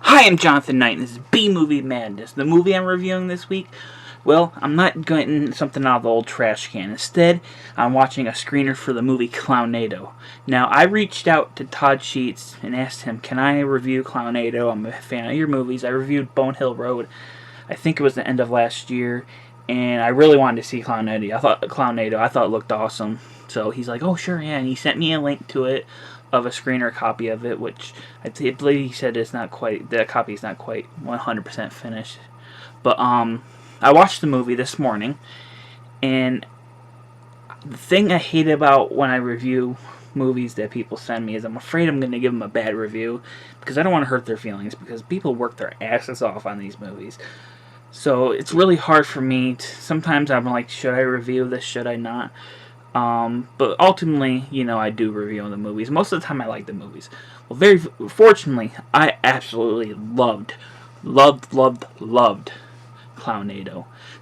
Hi, I'm Jonathan Knight, and this is B-Movie Madness. The movie I'm reviewing this week, well, I'm not getting something out of the old trash can. Instead, I'm watching a screener for the movie Clownado. Now, I reached out to Todd Sheets and asked him, can I review Clownado? I'm a fan of your movies. I reviewed Bonehill Road, I think it was the end of last year, and I really wanted to see Clownado. I thought it looked awesome. So he's like, oh, sure, yeah, and he sent me a link to it, of a screener copy of it, which I believe he said it's not quite, the copy is not quite 100% finished. But I watched the movie this morning, and the thing I hate about when I review movies that people send me is I'm afraid I'm going to give them a bad review because I don't want to hurt their feelings, because people work their asses off on these movies. So it's really hard for me to, sometimes I'm like, should I review this, should I not? But ultimately, I do review the movies. Most of the time I like the movies. Well, very fortunately, I absolutely loved Clownado.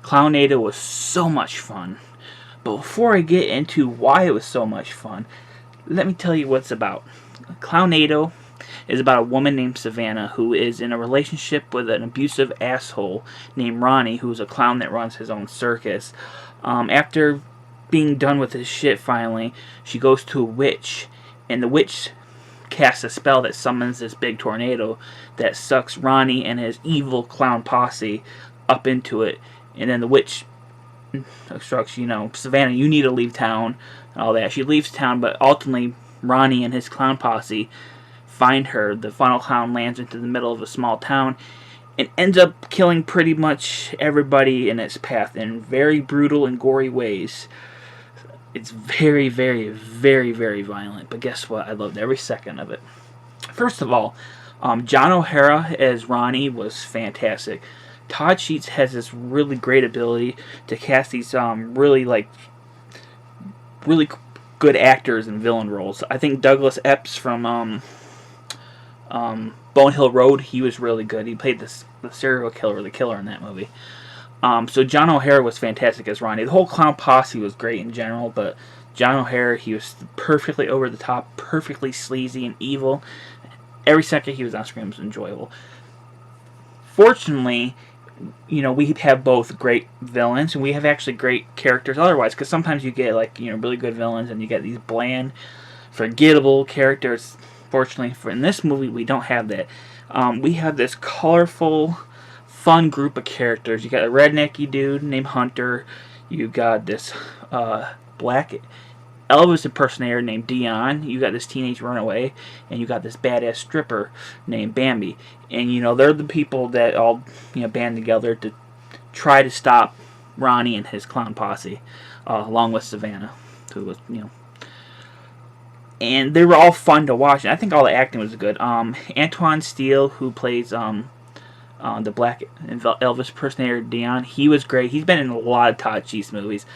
Clownado was so much fun. But before I get into why it was so much fun, let me tell you what it's about. Clownado is about a woman named Savannah who is in a relationship with an abusive asshole named Ronnie, who's a clown that runs his own circus. After being done with his shit finally, she goes to a witch, and the witch casts a spell that summons this big tornado that sucks Ronnie and his evil clown posse up into it. And then the witch instructs, Savannah, you need to leave town and all that. She leaves town, but ultimately Ronnie and his clown posse find her. The final clown lands into the middle of a small town and ends up killing pretty much everybody in its path in very brutal and gory ways. It's very, very, very, very violent, but guess what? I loved every second of it. First of all, John O'Hara as Ronnie was fantastic. Todd Sheets has this really great ability to cast these really good actors in villain roles. I think Douglas Epps from Bonehill Road, he was really good. He played the serial killer, the killer in that movie. So John O'Hara was fantastic as Ronnie. The whole clown posse was great in general, but John O'Hara, he was perfectly over the top, perfectly sleazy and evil. Every second he was on screen was enjoyable. Fortunately, we have both great villains, and we have actually great characters otherwise, because sometimes you get really good villains and you get these bland, forgettable characters. Fortunately, in this movie, we don't have that. We have this colorful, fun group of characters. You got a rednecky dude named Hunter. You got this black Elvis impersonator named Dion. You got this teenage runaway, and you got this badass stripper named Bambi. And they're the people that all band together to try to stop Ronnie and his clown posse, along with Savannah, who was and they were all fun to watch. And I think all the acting was good. Antoine Steele, who plays the black Elvis impersonator Dion, he was great. He's been in a lot of Todd Sheets movies.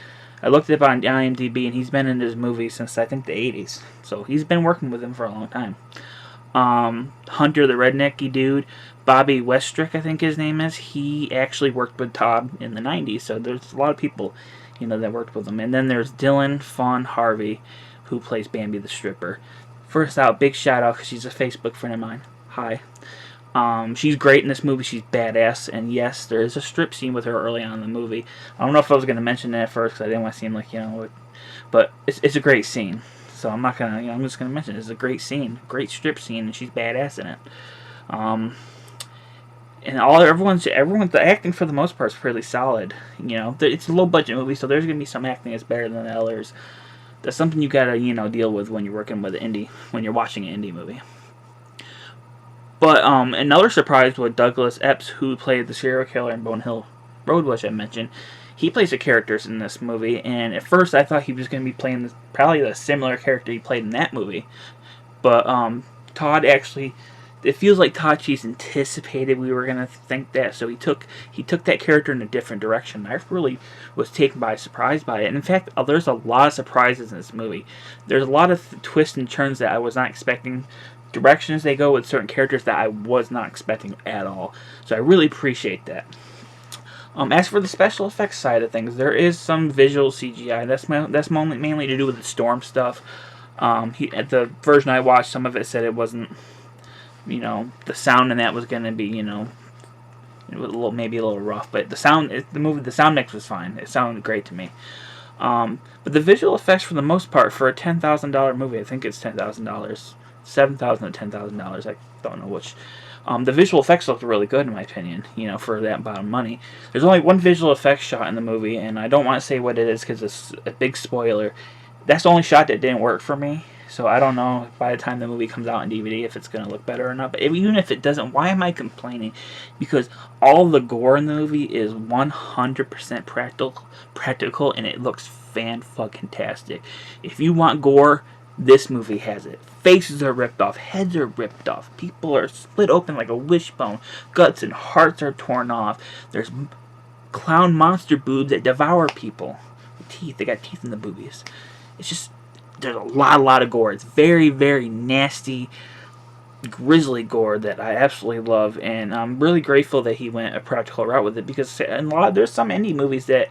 I looked it up on IMDb, and he's been in his movies since I think the 80s. So he's been working with him for a long time. Hunter, the rednecky dude, Bobby Westrick, I think his name is, he actually worked with Todd in the 90s. So there's a lot of people, that worked with him. And then there's Dylan Fawn Harvey, who plays Bambi the stripper. First out, big shout out, because she's a Facebook friend of mine. Hi. She's great in this movie. She's badass, and yes, there is a strip scene with her early on in the movie. I don't know if I was going to mention that at first, because I didn't want to seem like, but it's a great scene. So I'm not going to, I'm just going to mention it. It's a great scene, great strip scene, and she's badass in it. And everyone's the acting for the most part is pretty solid. It's a low budget movie, so there's going to be some acting that's better than the others. That's something you got to, deal with when you're working with when you're watching an indie movie. But another surprise was Douglas Epps, who played the serial killer in Bonehill Road, which I mentioned. He plays the characters in this movie, and at first I thought he was going to be playing probably the similar character he played in that movie. But Todd actually, it feels like Todd Sheets anticipated we were going to think that, so he took that character in a different direction. I really was taken by surprise by it. And in fact, there's a lot of surprises in this movie. There's a lot of twists and turns that I was not expecting. Directions they go with certain characters that I was not expecting at all. So I really appreciate that. As for the special effects side of things, there is some visual CGI. That's mainly to do with the storm stuff. At the version I watched, some of it said it wasn't You know, the sound in that was going to be, you know, it was maybe a little rough, but the sound mix was fine. It sounded great to me. But the visual effects, for the most part, for a $10,000 movie, I think it's $10,000, $7,000 to $10,000. I don't know which. The visual effects looked really good, in my opinion. You know, for that amount of money. There's only one visual effects shot in the movie, and I don't want to say what it is because it's a big spoiler. That's the only shot that didn't work for me. So I don't know by the time the movie comes out on DVD if it's going to look better or not. But even if it doesn't, why am I complaining? Because all the gore in the movie is 100% practical, and it looks fan-fucking-tastic. If you want gore, this movie has it. Faces are ripped off, heads are ripped off, people are split open like a wishbone, guts and hearts are torn off. There's clown monster boobs that devour people. Teeth, they got teeth in the boobies. It's just, there's a lot of gore. It's very, very nasty, grisly gore that I absolutely love, and I'm really grateful that he went a practical route with it, because there's some indie movies that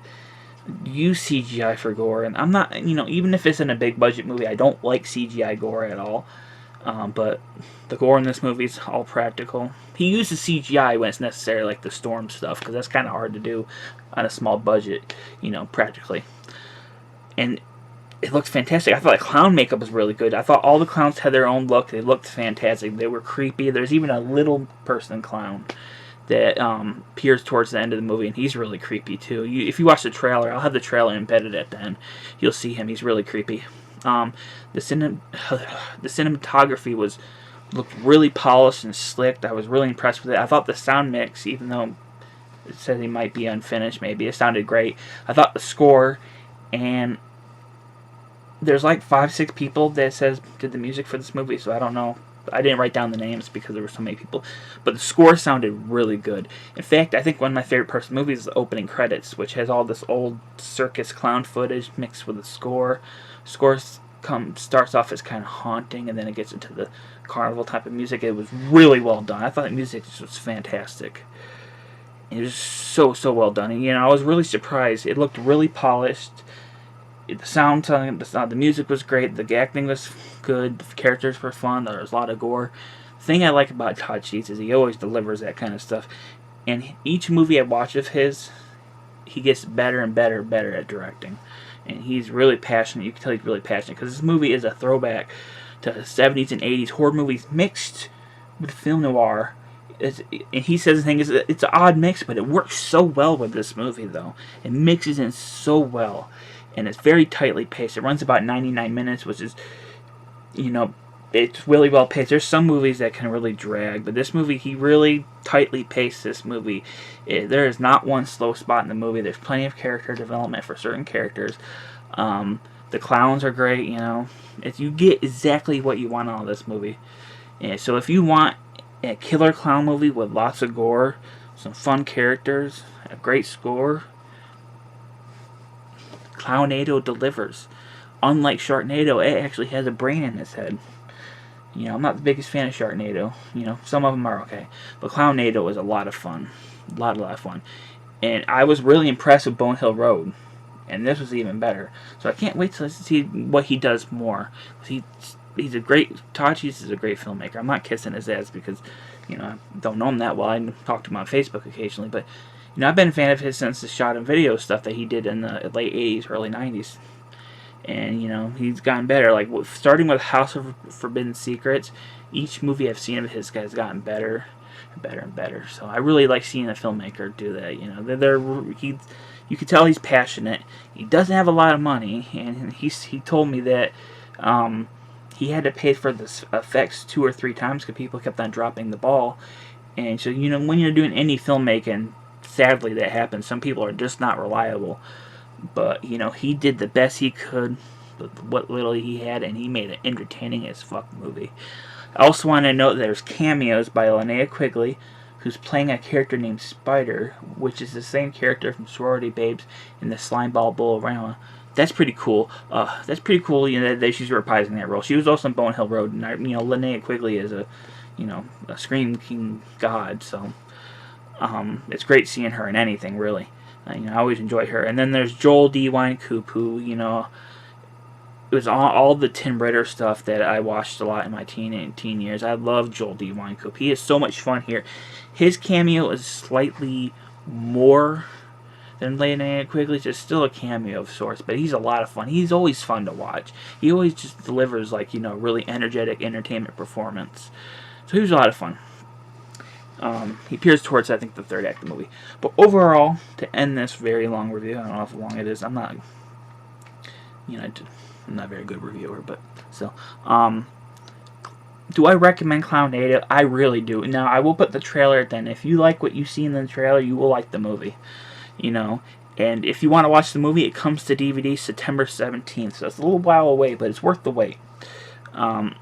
use CGI for gore, and I'm not, you know, even if it's in a big budget movie, I don't like CGI gore at all. But the gore in this movie is all practical. He uses CGI when it's necessary, like the storm stuff, because that's kind of hard to do on a small budget, you know, practically. And it looked fantastic. I thought the clown makeup was really good. I thought all the clowns had their own look. They looked fantastic. They were creepy. There's even a little person clown that appears towards the end of the movie, and he's really creepy too. If you watch the trailer, I'll have the trailer embedded at the end. You'll see him. He's really creepy. The cinematography looked really polished and slick. I was really impressed with it. I thought the sound mix, even though it said he might be unfinished, maybe it sounded great. I thought the score, and there's like 5-6 people that says did the music for this movie, so I don't know. I didn't write down the names because there were so many people, but the score sounded really good. In fact, I think one of my favorite parts of the movie is the opening credits, which has all this old circus clown footage mixed with the score. Score starts off as kind of haunting, and then it gets into the carnival type of music. It was really well done. I thought the music was fantastic. It was so well done, and you know, I was really surprised. It looked really polished. The music was great. The acting was good. The characters were fun. There was a lot of gore. The thing I like about Todd Sheets is he always delivers that kind of stuff. And each movie I watch of his, he gets better and better at directing. And he's really passionate. You can tell he's really passionate, because this movie is a throwback to 70s and 80s horror movies mixed with film noir. And he says the thing is, it's an odd mix, but it works so well with this movie, though. It mixes in so well. And it's very tightly paced. It runs about 99 minutes, which is, you know, it's really well paced. There's some movies that can really drag, but this movie, he really tightly paced this movie. There is not one slow spot in the movie. There's plenty of character development for certain characters. The clowns are great, you know. You get exactly what you want out of this movie. And so if you want a killer clown movie with lots of gore, some fun characters, a great score, Clownado delivers. Unlike Sharknado, it actually has a brain in its head. You know, I'm not the biggest fan of Sharknado. You know, some of them are okay. But Clownado is a lot of fun. A lot of fun. And I was really impressed with Bonehill Road. And this was even better. So I can't wait to see what he does more. He's a great... Todd Sheets is a great filmmaker. I'm not kissing his ass because, you know, I don't know him that well. I talk to him on Facebook occasionally, but... You know, I've been a fan of his since the shot and video stuff that he did in the late 80s, early 90s. And, you know, he's gotten better. Like, starting with House of Forbidden Secrets, each movie I've seen of his has gotten better and better and better. So I really like seeing a filmmaker do that, you know. You can tell he's passionate. He doesn't have a lot of money, and he told me that he had to pay for the effects 2 or 3 times because people kept on dropping the ball. And so, you know, when you're doing indie filmmaking, sadly that happens. Some people are just not reliable. But, you know, he did the best he could with what little he had, and he made an entertaining as fuck movie. I also want to note that there's cameos by Linnea Quigley, who's playing a character named Spider, which is the same character from Sorority Babes in the Slimeball Bull-O-Rama. That's pretty cool. You know, that she's reprising that role. She was also in Bonehill Road, and, you know, Linnea Quigley is a Scream King god, so it's great seeing her in anything, really. You know, I always enjoy her. And then there's Joel D. Winecoop, who, you know, it was all the Tim Ritter stuff that I watched a lot in my teen years. I love Joel D. Wynkoop. He is so much fun here. His cameo is slightly more than Linnea Quigley's. It's still a cameo of sorts, but he's a lot of fun. He's always fun to watch. He always just delivers, like, you know, really energetic entertainment performance. So he was a lot of fun. He appears towards, I think, the third act of the movie. But overall, to end this very long review, I don't know how long it is. I'm not, you know, I'm not a very good reviewer, but still. Do I recommend Clownado? I really do. Now, I will put the trailer at the end. If you like what you see in the trailer, you will like the movie. You know, and if you want to watch the movie, it comes to DVD September 17th. So it's a little while away, but it's worth the wait. And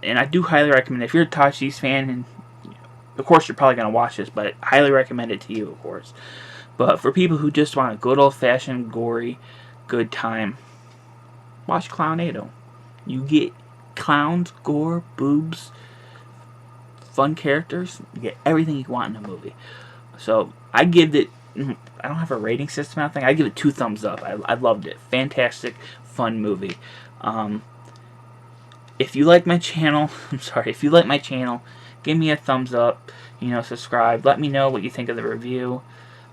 I do highly recommend it. If you're a Todd Sheets fan, and of course you're probably going to watch this, but I highly recommend it to you, of course. But for people who just want a good old-fashioned, gory, good time, watch Clownado. You get clowns, gore, boobs, fun characters. You get everything you want in a movie. So I give it, I don't have a rating system, I don't think. I give it 2 thumbs up. I loved it. Fantastic, fun movie. If you like my channel, if you like my channel, give me a thumbs up. You know, subscribe. Let me know what you think of the review.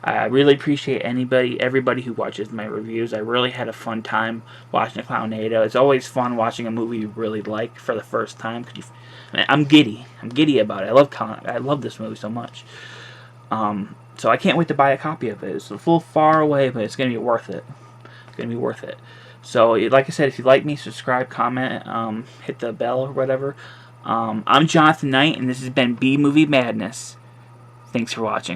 I really appreciate everybody who watches my reviews. I really had a fun time watching Clownado. It's always fun watching a movie you really like for the first time. I'm giddy. I'm giddy about it. I love this movie so much. So I can't wait to buy a copy of it. It's a little far away, but it's going to be worth it. It's going to be worth it. So, like I said, if you like me, subscribe, comment, hit the bell or whatever. I'm Jonathan Knight, and this has been B Movie Madness. Thanks for watching.